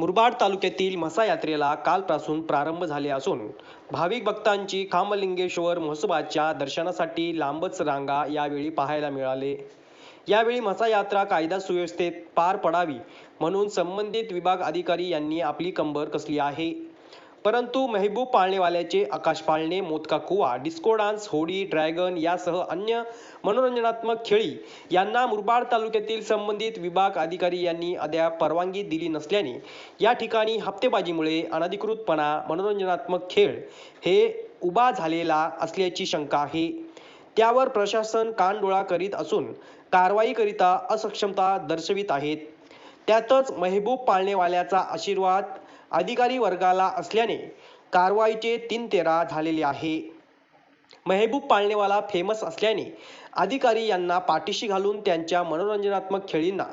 मुरबाड तालुक्यातील म्हसा यात्रेला कालपासून प्रारंभ झाले असून भाविक भक्तांची खामलिंगेश्वर महोत्सवाच्या दर्शनासाठी लांबच रांगा यावेळी पाहायला मिळाले। यावेळी म्हसा यात्रा कायदा सुव्यवस्थेत पार पडावी म्हणून संबंधित विभाग अधिकारी यांनी आपली कंबर कसली आहे। परंतु महबूब पाळणेवाल्याचे आकाश पाळणे, मोदका कुवा, डिस्को डान्स, होडी, ड्रॅगन यासह अन्य मनोरंजनात्मक खेळी यांना मुरबाड तालुक्यातील संबंधित विभाग अधिकारी यांनी अद्याप परवानगी दिली नसल्याने या ठिकाणी हप्तेबाजीमुळे अनधिकृतपणा मनोरंजनात्मक खेळ हे उभा झालेला असल्याची शंका आहे। त्यावर प्रशासन कानडोळा करीत असून कारवाईकरिता असक्षमता दर्शवित आहेत। त्यातच महबूब पाळणेवाल्याचा आशीर्वाद अधिकारी वर्गाला असल्याने कारवाईचे तीनतेरा झालेले आहे। महबूब पाळणेवाला फेमस असल्याने अधिकारी यांना पाठीशी घालून त्यांच्या मनोरंजनात्मक खेळींना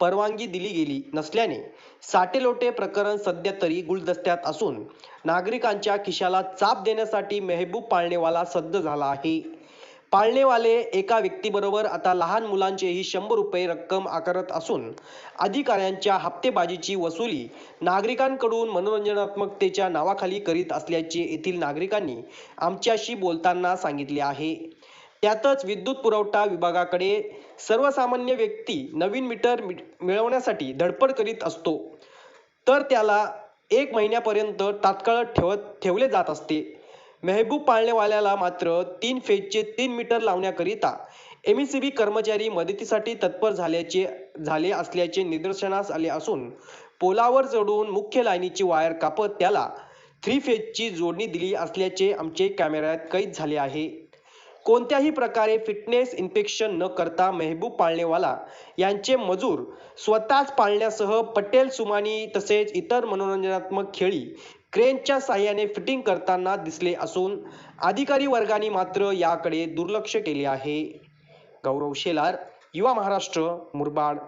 परवानगी दिली गेली नसल्याने साटेलोटे प्रकरण सध्या तरी गुलदस्त्यात असून नागरिकांच्या खिशाला चाप देण्यासाठी महबूब पाळणेवाला सज्ज झाला आहे। पाळणेवाले एका व्यक्तीबरोबर आता लहान मुलांचेही 100 रुपये रक्कम आकारत असून अधिकाऱ्यांच्या हप्तेबाजीची वसुली नागरिकांकडून मनोरंजनात्मकतेच्या नावाखाली करीत असल्याचे येथील नागरिकांनी आमच्याशी बोलताना सांगितले आहे। त्यातच विद्युत पुरवठा विभागाकडे सर्वसामान्य व्यक्ती नवीन मीटर मिळवण्यासाठी धडपड करीत असतो तर त्याला 1 महिन्यापर्यंत तात्काळ ठेवले जात असते। महबूब पाळणेवाल्याला मात्र 3 फेजचे 3 मीटर लावण्याकरिता MECB कर्मचारी मदतीसाठी तत्पर झाले असल्याचे निदर्शनास आले असून पोलावर चढून मुख्य लाईनीची वायर कापत त्याला 3 फेजची जोडणी दिली असल्याचे आमचे कॅमेऱ्यात कैद झाले आहे। कोणत्याही प्रकारे फिटनेस इन्स्पेक्शन न करता महबूब पाळणेवाला यांचे मजूर स्वतःच पाळण्यासह पटेल सुमानी तसेच इतर मनोरंजनात्मक खेळी क्रेनच्या साहाय्याने फिटिंग करताना दिसले असून अधिकारी वर्गाने मात्र याकडे दुर्लक्ष केले आहे। गौरव शेलार, युवा महाराष्ट्र, मुरबाड।